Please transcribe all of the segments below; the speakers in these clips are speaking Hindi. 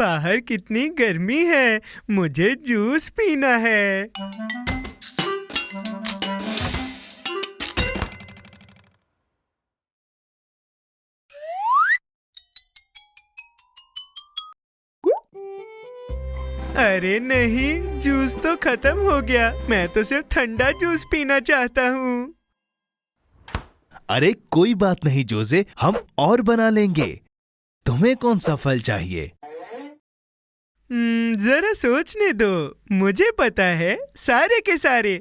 बाहर कितनी गर्मी है, मुझे जूस पीना है। अरे नहीं, जूस तो खत्म हो गया। मैं तो सिर्फ ठंडा जूस पीना चाहता हूँ। अरे कोई बात नहीं जोसे, हम और बना लेंगे। तुम्हें कौन सा फल चाहिए? जरा सोचने दो। मुझे पता है, सारे के सारे।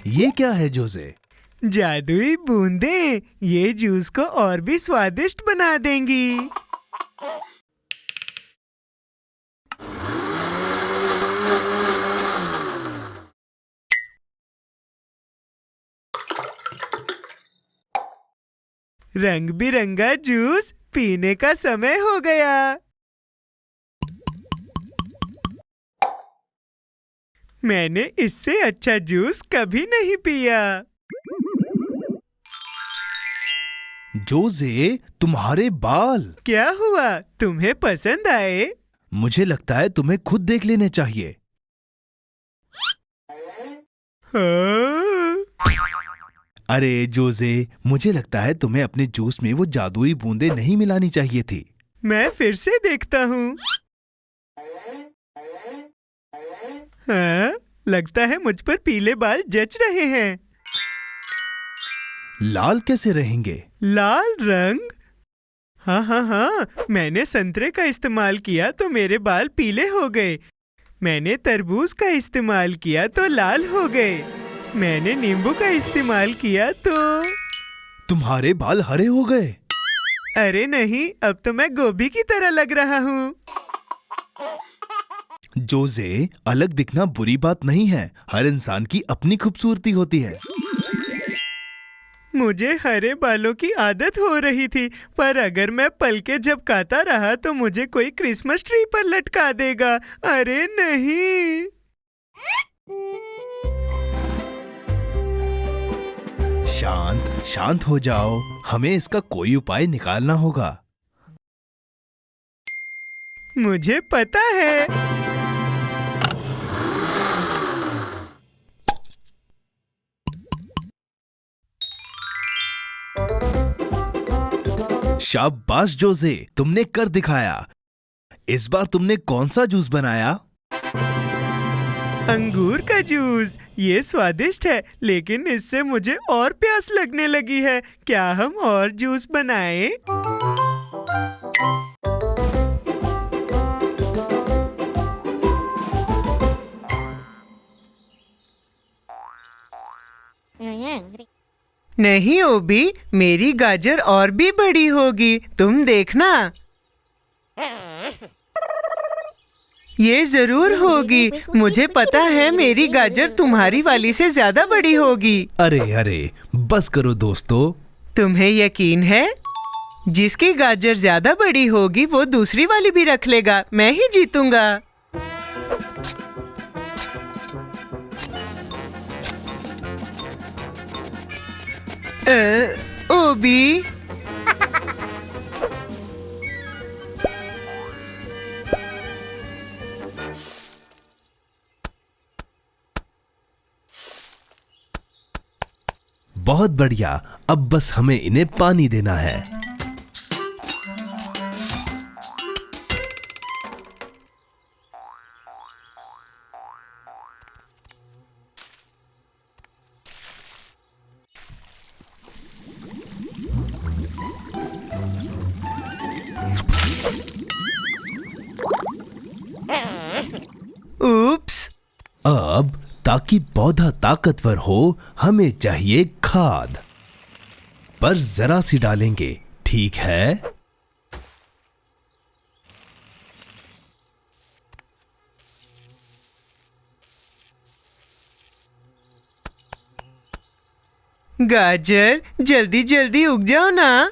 ये क्या है जोसे? जादुई बूंदें, ये जूस को और भी स्वादिष्ट बना देंगी। रंग बिरंगा जूस पीने का समय हो गया। मैंने इससे अच्छा जूस कभी नहीं पिया। जोसे, तुम्हारे बाल। क्या हुआ, तुम्हें पसंद आए? मुझे लगता है तुम्हें खुद देख लेने चाहिए। हाँ? अरे जोसे, मुझे लगता है तुम्हें अपने जूस में वो जादुई बूंदें नहीं मिलानी चाहिए थी। मैं फिर से देखता हूँ। हाँ, लगता है मुझ पर पीले बाल जच रहे हैं। लाल कैसे रहेंगे? लाल रंग? हाँ, मैंने संतरे का इस्तेमाल किया तो मेरे बाल पीले हो गए। मैंने तरबूज का इस्तेमाल किया तो लाल हो गए। मैंने नींबू का इस्तेमाल किया तो तुम्हारे बाल हरे हो गए। अरे नहीं, अब तो मैं गोभी की तरह लग रहा हूँ। जोसे, अलग दिखना बुरी बात नहीं है। हर इंसान की अपनी खूबसूरती होती है। मुझे हरे बालों की आदत हो रही थी, पर अगर मैं पलके झपकाता रहा तो मुझे कोई क्रिसमस ट्री पर लटका देगा। अरे नहीं। शांत शांत हो जाओ, हमें इसका कोई उपाय निकालना होगा। मुझे पता है। शाबाश जोसे, तुमने कर दिखाया। इस बार तुमने कौन सा जूस बनाया? अंगूर का जूस। ये स्वादिष्ट है, लेकिन इससे मुझे और प्यास लगने लगी है। क्या हम और जूस बनाएं? नहीं ओबी, मेरी गाजर और भी बड़ी होगी, तुम देखना। ये जरूर होगी। मुझे पता है मेरी गाजर तुम्हारी वाली से ज्यादा बड़ी होगी। अरे बस करो दोस्तों। तुम्हें यकीन है? जिसकी गाजर ज्यादा बड़ी होगी वो दूसरी वाली भी रख लेगा। मैं ही जीतूंगा। ओबी, बहुत बढ़िया। अब बस हमें इन्हें पानी देना है। उप्स। अब ताकि पौधा ताकतवर हो, हमें चाहिए खाद। पर जरा सी डालेंगे, ठीक है? गाजर, जल्दी जल्दी उग जाओ ना।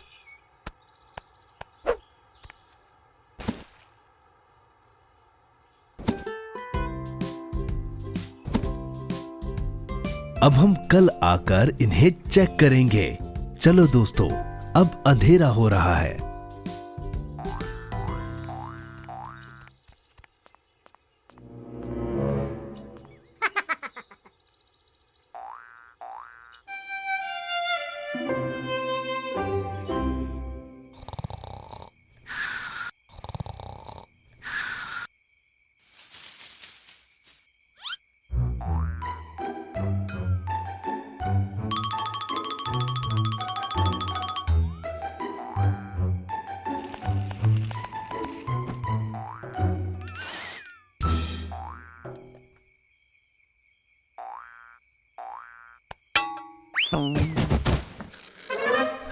अब हम कल आकर इन्हें चेक करेंगे। चलो दोस्तों, अब अंधेरा हो रहा है।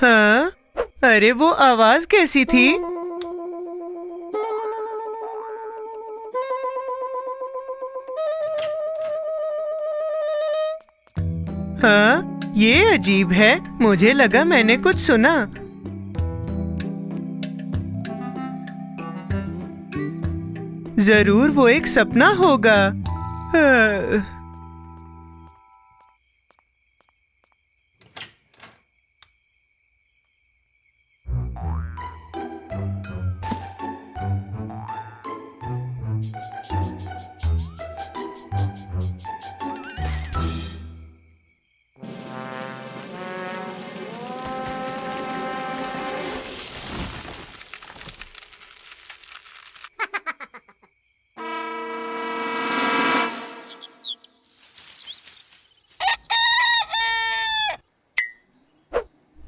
हाँ, अरे वो आवाज कैसी थी? हाँ, ये अजीब है। मुझे लगा मैंने कुछ सुना। जरूर वो एक सपना होगा।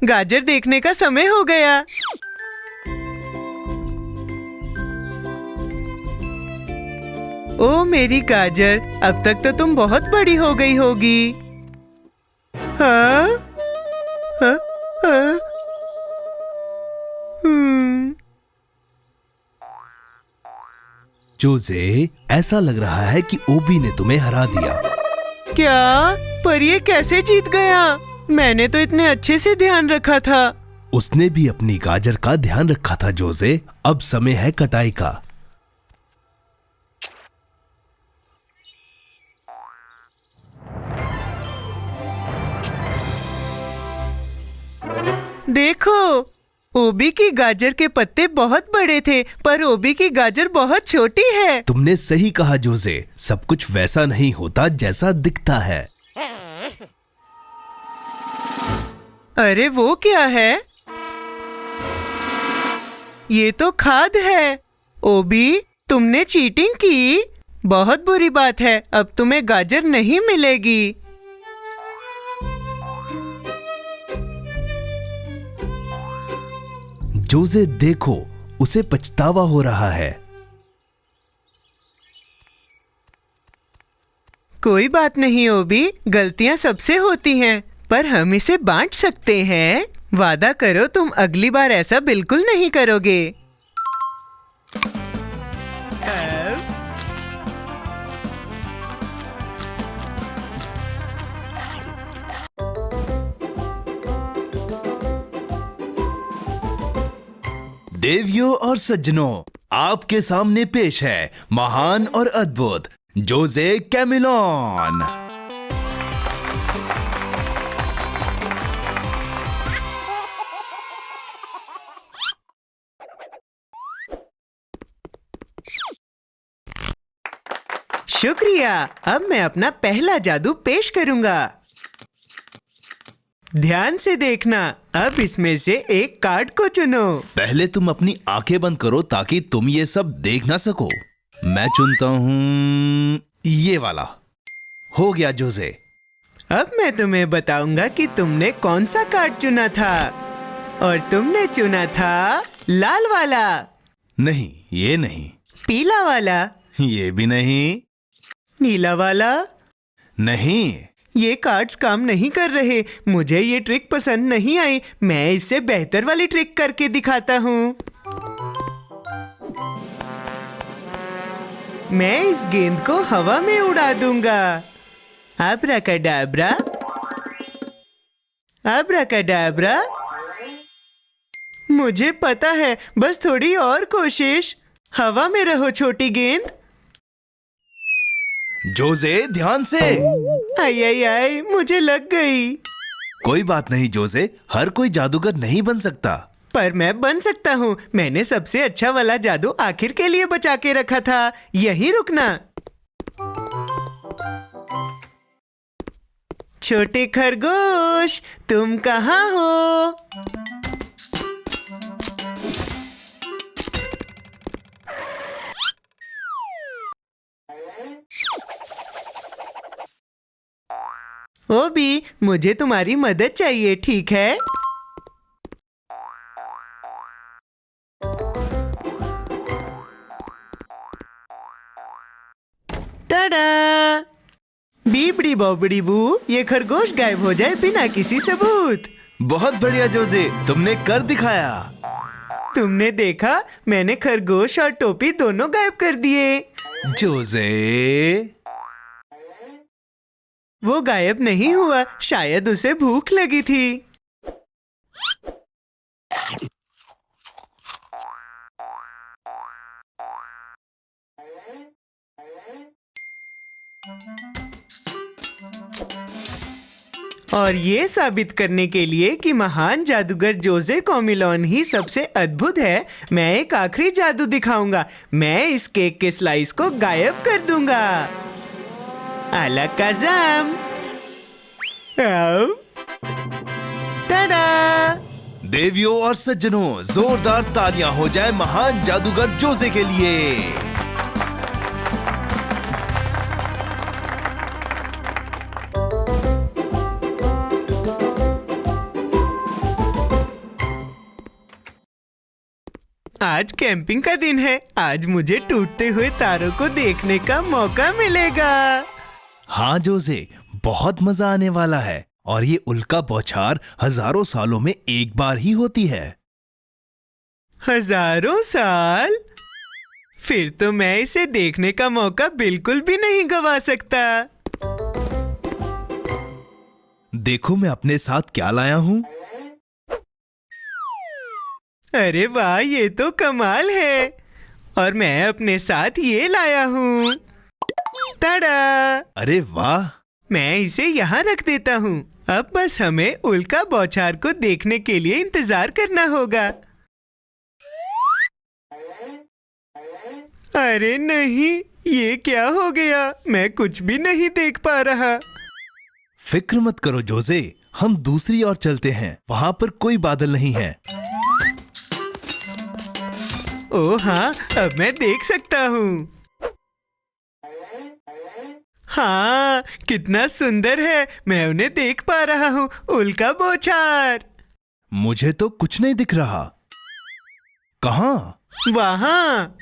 गाजर देखने का समय हो गया। ओ मेरी गाजर, अब तक तो तुम बहुत बड़ी हो गई होगी। हाँ? हाँ? हाँ? जोजे, ऐसा लग रहा है कि ओबी ने तुम्हें हरा दिया। क्या? पर ये कैसे जीत गया? मैंने तो इतने अच्छे से ध्यान रखा था। उसने भी अपनी गाजर का ध्यान रखा था जोजे। अब समय है कटाई का। देखो, ओबी की गाजर के पत्ते बहुत बड़े थे, पर ओबी की गाजर बहुत छोटी है। तुमने सही कहा जोजे, सब कुछ वैसा नहीं होता जैसा दिखता है। अरे वो क्या है? ये तो खाद है। ओबी, तुमने चीटिंग की। बहुत बुरी बात है। अब तुम्हें गाजर नहीं मिलेगी। जोजे देखो, उसे पछतावा हो रहा है। कोई बात नहीं ओबी, गलतियां सबसे होती हैं, पर हम इसे बांट सकते हैं। वादा करो तुम अगली बार ऐसा बिल्कुल नहीं करोगे। देवियों और सज्जनों, आपके सामने पेश है महान और अद्भुत जोजे कैमिलॉन। शुक्रिया। अब मैं अपना पहला जादू पेश करूंगा। ध्यान से देखना। अब इसमें से एक कार्ड को चुनो। पहले तुम अपनी आंखें बंद करो ताकि तुम ये सब देख ना सको। मैं चुनता हूँ ये वाला। हो गया जोजे। अब मैं तुम्हें बताऊंगा कि तुमने कौन सा कार्ड चुना था। और तुमने चुना था लाल वाला। नहीं, ये नहीं। पीला वाला। ये भी नहीं। नीला वाला। नहीं। ये कार्ड्स काम नहीं कर रहे। मुझे ये ट्रिक पसंद नहीं आई। मैं इससे बेहतर वाली ट्रिक करके दिखाता हूँ। मैं इस गेंद को हवा में उड़ा दूंगा। अब्राकडाब्रा, अब्राकडाब्रा। मुझे पता है, बस थोड़ी और कोशिश। हवा में रहो छोटी गेंद। जोजे ध्यान से। आई आई आई, मुझे लग गई। कोई बात नहीं जोसे, हर कोई जादूगर नहीं बन सकता। पर मैं बन सकता हूँ। मैंने सबसे अच्छा वाला जादू आखिर के लिए बचा के रखा था। यहीं रुकना। छोटे खरगोश, तुम कहाँ हो? ओबी, मुझे तुम्हारी मदद चाहिए, ठीक है? टाडा! बीबड़ी बॉबड़ी बू, ये खरगोश गायब हो जाए बिना किसी सबूत। बहुत बढ़िया जोसे, तुमने कर दिखाया। तुमने देखा, मैंने खरगोश और टोपी दोनों गायब कर दिए। जोसे, वो गायब नहीं हुआ, शायद उसे भूख लगी थी। और ये साबित करने के लिए कि महान जादूगर जोसे कॉमिलोन ही सबसे अद्भुत है, मैं एक आखिरी जादू दिखाऊंगा। मैं इस केक के स्लाइस को गायब कर दूंगा। अलकाज़म! टाडा! देवियों और सज्जनों, जोरदार तालियां हो जाए महान जादूगर जोसे के लिए। आज कैंपिंग का दिन है। आज मुझे टूटते हुए तारों को देखने का मौका मिलेगा। हाँ जोसे, बहुत मजा आने वाला है। और ये उल्का बौछार हजारों सालों में एक बार ही होती है। हजारों साल? फिर तो मैं इसे देखने का मौका बिल्कुल भी नहीं गवा सकता। देखो मैं अपने साथ क्या लाया हूँ। अरे वाह, ये तो कमाल है। और मैं अपने साथ ये लाया हूँ। टाडा! अरे वाह, मैं इसे यहाँ रख देता हूँ। अब बस हमें उल्का बौछार को देखने के लिए इंतजार करना होगा। अरे नहीं, ये क्या हो गया? मैं कुछ भी नहीं देख पा रहा। फिक्र मत करो जोसे, हम दूसरी ओर चलते हैं। वहाँ पर कोई बादल नहीं है। ओह हाँ, अब मैं देख सकता हूँ। हाँ, कितना सुंदर है। मैं उन्हें देख पा रहा हूँ। उल्का बौछार। मुझे तो कुछ नहीं दिख रहा। कहाँ? वहाँ।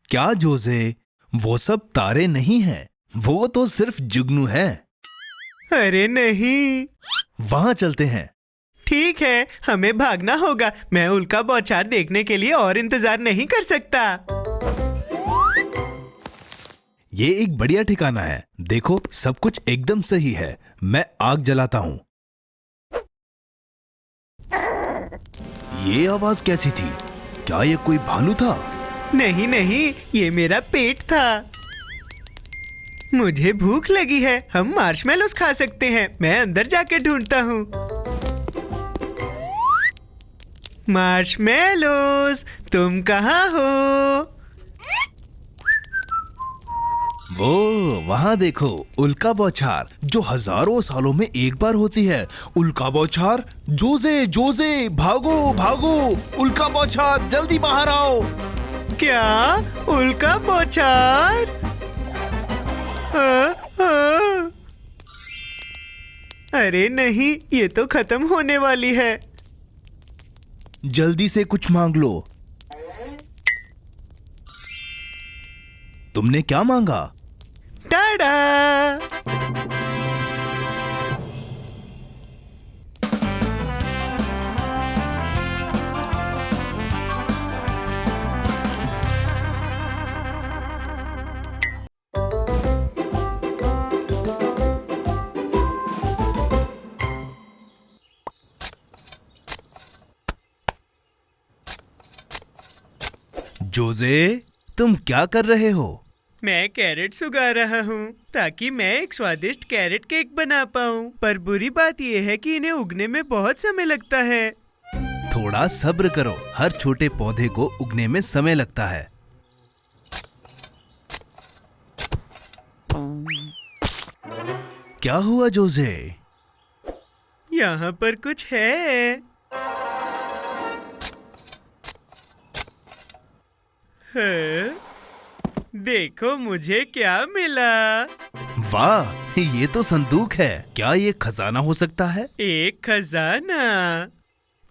क्या जोसे, वो सब तारे नहीं हैं। वो तो सिर्फ जुगनू है। अरे नहीं। वहाँ चलते हैं। ठीक है, हमें भागना होगा। मैं उल्का बौछार देखने के लिए और इंतजार नहीं कर सकता। ये एक बढ़िया ठिकाना है। देखो, सब कुछ एकदम सही है। मैं आग जलाता हूँ। ये आवाज कैसी थी? क्या ये कोई भालू था? नहीं नहीं, ये मेरा पेट था। मुझे भूख लगी है। हम मार्शमेलोस खा सकते हैं। मैं अंदर जाके ढूंढता हूँ। मार्शमेलोस, तुम कहाँ हो? वो वहाँ देखो, उल्का बौछार जो हजारों सालों में एक बार होती है। उल्का बौछार, जोसे जोसे, भागो भागो, उल्का बौछार, जल्दी बाहर आओ। क्या? उल्का बौछार? अरे नहीं, ये तो खत्म होने वाली है। जल्दी से कुछ मांग लो। तुमने क्या मांगा? टाडा! जोसे, तुम क्या कर रहे हो? मैं कैरेट्स उगा रहा हूँ ताकि मैं एक स्वादिष्ट कैरेट केक बना पाऊँ। पर बुरी बात यह है कि इन्हें उगने में बहुत समय लगता है। थोड़ा सब्र करो, हर छोटे पौधे को उगने में समय लगता है। क्या हुआ जोसे? यहाँ पर कुछ है। हाँ? देखो मुझे क्या मिला। वाह, ये तो संदूक है। क्या ये खजाना हो सकता है? एक खजाना,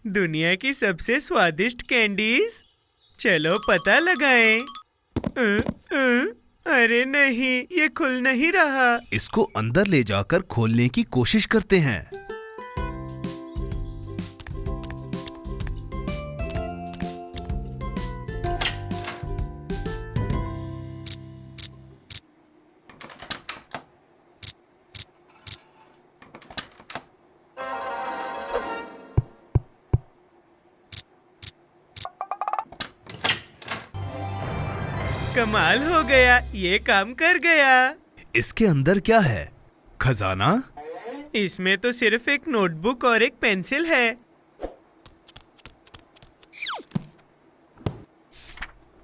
दुनिया की सबसे स्वादिष्ट कैंडीज। चलो पता लगाएं। अरे नहीं, ये खुल नहीं रहा। इसको अंदर ले जाकर खोलने की कोशिश करते हैं। कमाल हो गया, ये काम कर गया। इसके अंदर क्या है? खजाना? इसमें तो सिर्फ एक नोटबुक और एक पेंसिल है।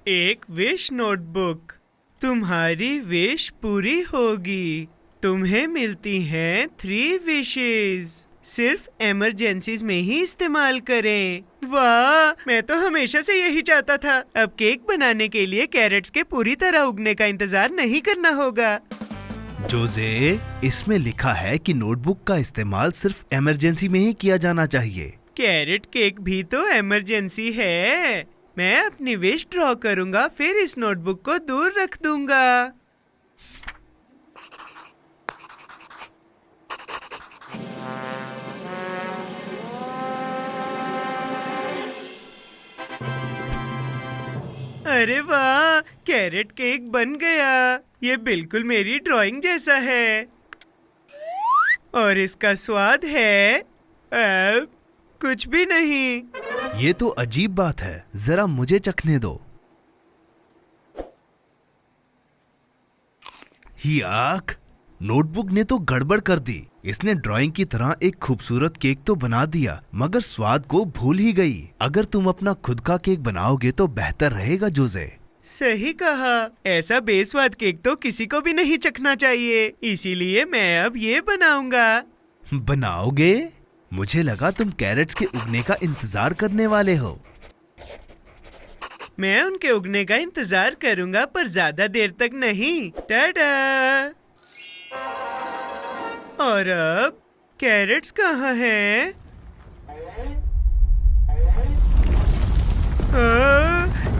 एक विश नोटबुक। तुम्हारी विश पूरी होगी। तुम्हें मिलती हैं 3 विशेस। सिर्फ इमरजेंसीज में ही इस्तेमाल करें। वाह, मैं तो हमेशा से यही चाहता था। अब केक बनाने के लिए कैरेट्स के पूरी तरह उगने का इंतजार नहीं करना होगा। जोसे, इसमें लिखा है कि नोटबुक का इस्तेमाल सिर्फ इमरजेंसी में ही किया जाना चाहिए। कैरेट केक भी तो इमरजेंसी है। मैं अपनी विश ड्रॉ करूंगा, फिर इस नोटबुक को दूर रख दूंगा। अरे वाह, कैरेट केक बन गया। ये बिल्कुल मेरी ड्राइंग जैसा है। और इसका स्वाद है कुछ भी नहीं। ये तो अजीब बात है, जरा मुझे चखने दो। याक, नोटबुक ने तो गड़बड़ कर दी। इसने ड्राइंग की तरह एक खूबसूरत केक तो बना दिया, मगर स्वाद को भूल ही गई। अगर तुम अपना खुद का केक बनाओगे तो बेहतर रहेगा जोसे। सही कहा। ऐसा बेस्वाद केक तो किसी को भी नहीं चखना चाहिए। इसीलिए मैं अब ये बनाऊंगा। बनाओगे? मुझे लगा तुम कैरेट्स के उगने का इंतजार करने वाले हो। मैं उनके उगने का इंतजार करूंगा, पर ज्यादा देर तक नहीं। टाडा! और अब कैरेट्स कहाँ हैं?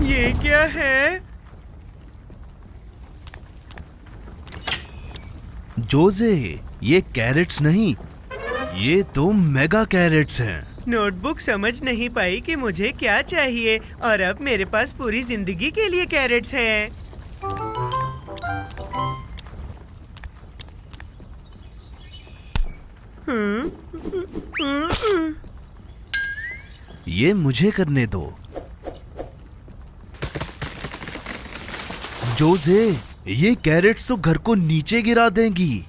ये क्या है? जोसे, ये कैरेट्स नहीं, ये तो मेगा कैरेट्स हैं। नोटबुक समझ नहीं पाई कि मुझे क्या चाहिए, और अब मेरे पास पूरी जिंदगी के लिए कैरेट्स हैं। ये मुझे करने दो। जोसे, ये कैरेट्स तो घर को नीचे गिरा देंगी।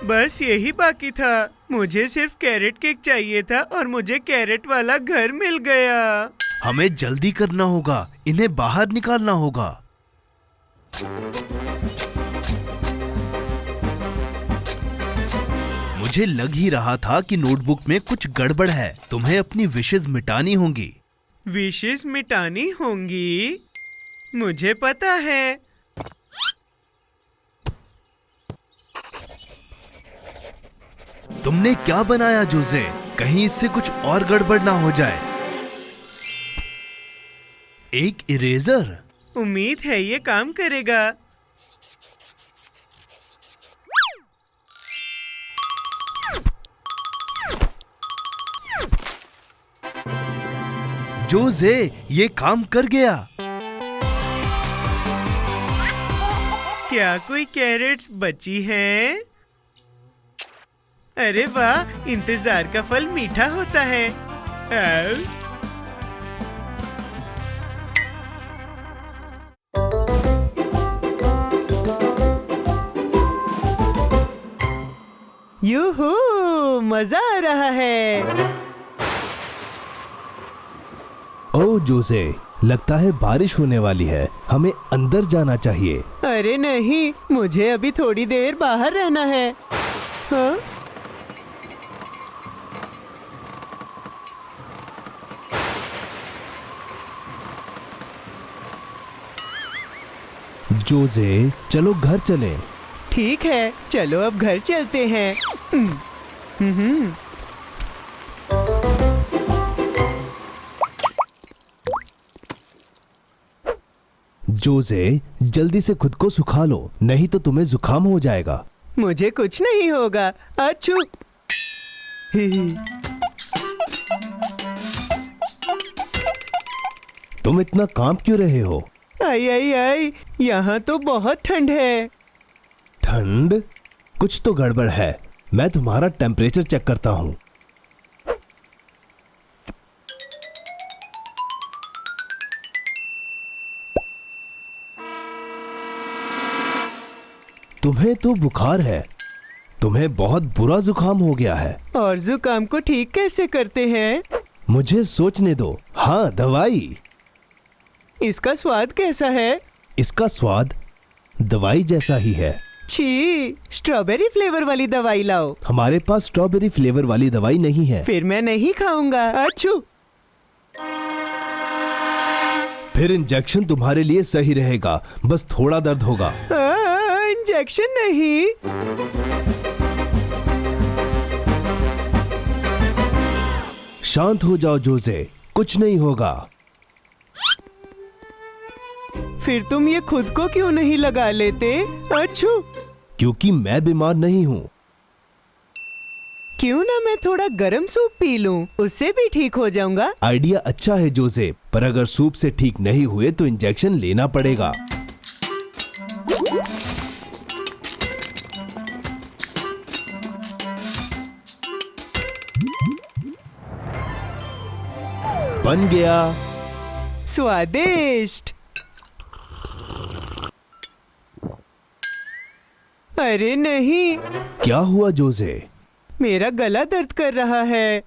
बस यही बाकी था। मुझे सिर्फ कैरेट केक चाहिए था और मुझे कैरेट वाला घर मिल गया। हमें जल्दी करना होगा, इन्हें बाहर निकालना होगा। मुझे लग ही रहा था कि नोटबुक में कुछ गड़बड़ है। तुम्हें अपनी विशेस मिटानी होंगी। विशेस मिटानी होंगी? मुझे पता है। तुमने क्या बनाया जोसे? कहीं इससे कुछ और गड़बड़ ना हो जाए। एक इरेजर? उम्मीद है ये काम करेगा। जोसे, ये काम कर गया। क्या कोई कैरेट्स बची हैं? अरे वाह, इंतजार का फल मीठा होता है। यूहू, मजा आ रहा है। ओ जोसे, लगता है बारिश होने वाली है, हमें अंदर जाना चाहिए। अरे नहीं, मुझे अभी थोड़ी देर बाहर रहना है। हाँ? जोसे, चलो घर चलें। ठीक है, चलो अब घर चलते हैं। हम्म। जोसे, जल्दी से खुद को सुखा लो, नहीं तो तुम्हें जुकाम हो जाएगा। मुझे कुछ नहीं होगा। अच्छू। तुम इतना कांप क्यों रहे हो? आई आई आई, यहाँ तो बहुत ठंड है। ठंड? कुछ तो गड़बड़ है। मैं तुम्हारा टेम्परेचर चेक करता हूँ। तुम्हें तो बुखार है। तुम्हें बहुत बुरा जुकाम हो गया है। और जुकाम को ठीक कैसे करते हैं? मुझे सोचने दो। हाँ, दवाई। इसका स्वाद कैसा है? इसका स्वाद दवाई जैसा ही है। छी, स्ट्रॉबेरी फ्लेवर वाली दवाई लाओ। हमारे पास स्ट्रॉबेरी फ्लेवर वाली दवाई नहीं है। फिर मैं नहीं खाऊंगा। अच्छू। फिर इंजेक्शन तुम्हारे लिए सही रहेगा, बस थोड़ा दर्द होगा। इंजेक्शन नहीं। शांत हो जाओ जोसे, कुछ नहीं होगा। फिर तुम ये खुद को क्यों नहीं लगा लेते? अच्छू। क्योंकि मैं बीमार नहीं हूँ। क्यों ना मैं थोड़ा गरम सूप पी लूं, उससे भी ठीक हो जाऊंगा। आइडिया अच्छा है जोसे, पर अगर सूप से ठीक नहीं हुए तो इंजेक्शन लेना पड़ेगा। बन गया। स्वादिष्ट। अरे नहीं, क्या हुआ जोसे? मेरा गला दर्द कर रहा है।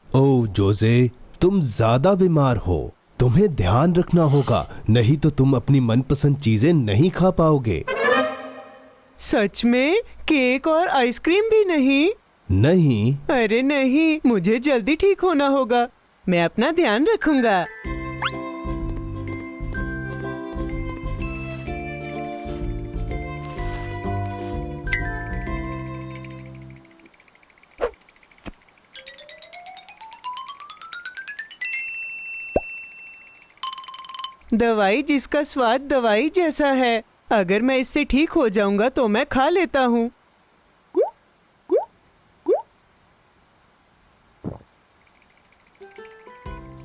ओह जोसे, तुम ज्यादा बीमार हो। तुम्हें ध्यान रखना होगा, नहीं तो तुम अपनी मनपसंद चीजें नहीं खा पाओगे। सच में? केक और आइसक्रीम भी नहीं? नहीं। अरे नहीं, मुझे जल्दी ठीक होना होगा। मैं अपना ध्यान रखूंगा। दवाई जिसका स्वाद दवाई जैसा है। अगर मैं इससे ठीक हो जाऊंगा तो मैं खा लेता हूँ।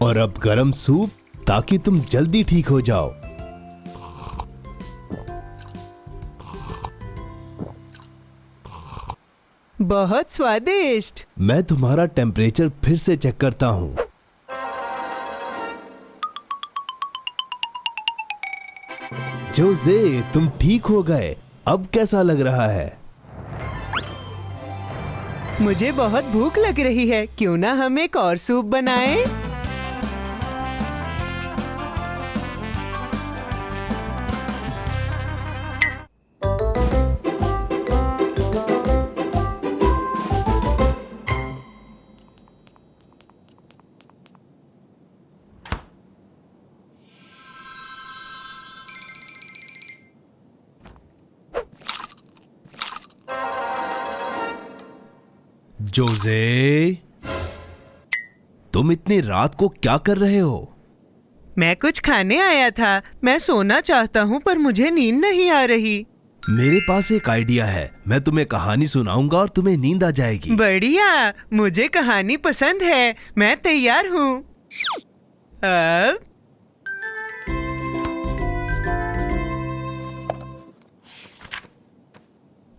और अब गरम सूप, ताकि तुम जल्दी ठीक हो जाओ। बहुत स्वादिष्ट। मैं तुम्हारा टेम्परेचर फिर से चेक करता हूँ। जोसे, तुम ठीक हो गए। अब कैसा लग रहा है? मुझे बहुत भूख लग रही है, क्यों ना हम एक और सूप बनाएं? जोसे, तुम इतनी रात को क्या कर रहे हो? मैं कुछ खाने आया था। मैं सोना चाहता हूँ पर मुझे नींद नहीं आ रही। मेरे पास एक आइडिया है। मैं तुम्हें कहानी सुनाऊंगा और तुम्हें नींद आ जाएगी। बढ़िया, मुझे कहानी पसंद है। मैं तैयार हूँ। अब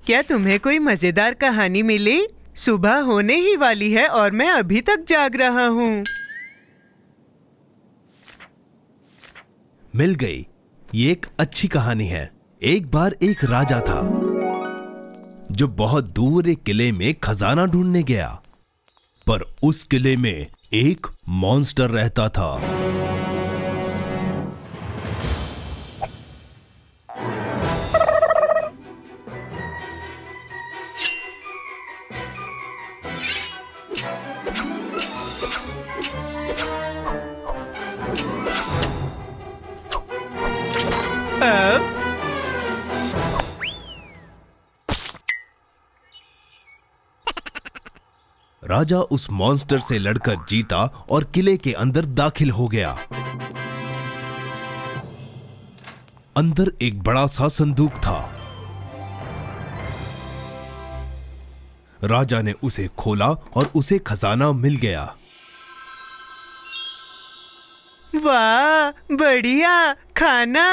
क्या तुम्हें कोई मजेदार कहानी मिली? सुबह होने ही वाली है और मैं अभी तक जाग रहा हूँ। मिल गई। ये एक अच्छी कहानी है। एक बार एक राजा था जो बहुत दूर एक किले में खजाना ढूंढने गया, पर उस किले में एक मॉन्स्टर रहता था। अब राजा उस मॉन्स्टर से लड़कर जीता और किले के अंदर दाखिल हो गया। अंदर एक बड़ा सा संदूक था। राजा ने उसे खोला और उसे खजाना मिल गया। वाह, बढ़िया खाना।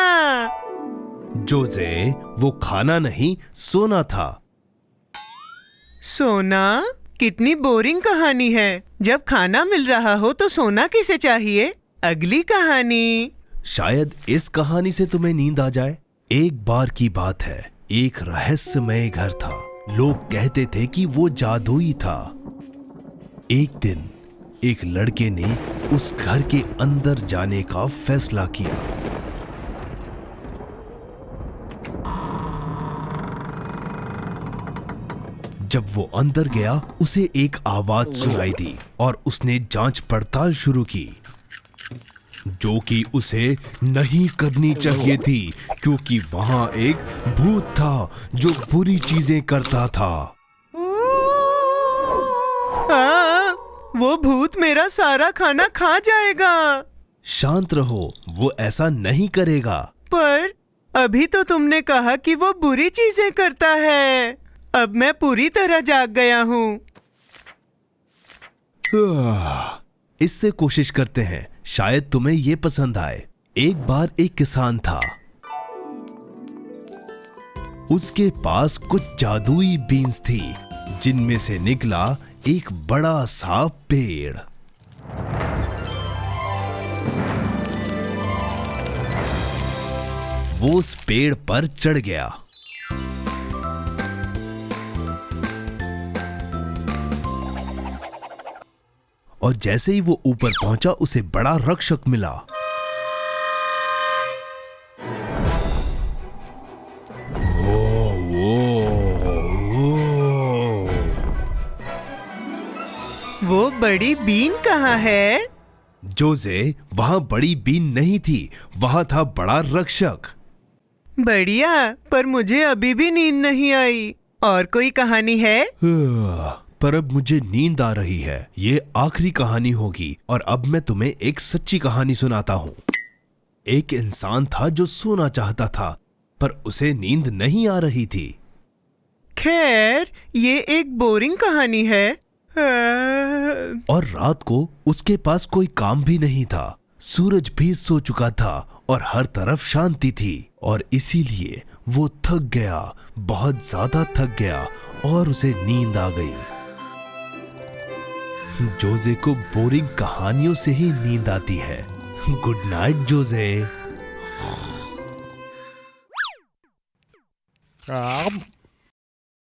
जोजे, वो खाना नहीं, सोना था। सोना? कितनी बोरिंग कहानी है। जब खाना मिल रहा हो तो सोना किसे चाहिए? अगली कहानी। शायद इस कहानी से तुम्हें नींद आ जाए। एक बार की बात है, एक रहस्यमय घर था। लोग कहते थे कि वो जादुई था। एक दिन एक लड़के ने उस घर के अंदर जाने का फैसला किया। जब वो अंदर गया, उसे एक आवाज सुनाई दी और उसने जांच पड़ताल शुरू की, जो कि उसे नहीं करनी चाहिए थी, क्योंकि वहां एक भूत था जो बुरी चीजें करता था। वो भूत मेरा सारा खाना खा जाएगा। शांत रहो, वो ऐसा नहीं करेगा। पर अभी तो तुमने कहा कि वो बुरी चीजें करता है। अब मैं पूरी तरह जाग गया हूँ। इससे कोशिश करते हैं, शायद तुम्हें ये पसंद आए। एक बार एक किसान था। उसके पास कुछ जादुई बीन्स थी, जिनमें से निकला एक बड़ा सा पेड़। वो उस पेड़ पर चढ़ गया। और जैसे ही वो ऊपर पहुंचा, उसे बड़ा रक्षक मिला। वो बड़ी बीन कहाँ है? जोजे, वहां बड़ी बीन नहीं थी, वहां था बड़ा रक्षक। बढ़िया, पर मुझे अभी भी नींद नहीं आई। और कोई कहानी है? पर अब मुझे नींद आ रही है। ये आखिरी कहानी होगी। और अब मैं तुम्हें एक सच्ची कहानी सुनाता हूँ। एक इंसान था जो सोना चाहता था, पर उसे नींद नहीं आ रही थी। खैर, ये एक बोरिंग कहानी है। और रात को उसके पास कोई काम भी नहीं था। सूरज भी सो चुका था और हर तरफ शांति थी। और इसीलिए वो थक गया, बहुत ज्यादा थक गया, और उसे नींद आ गई। जोजे को बोरिंग कहानियों से ही नींद आती है। Good night Jose.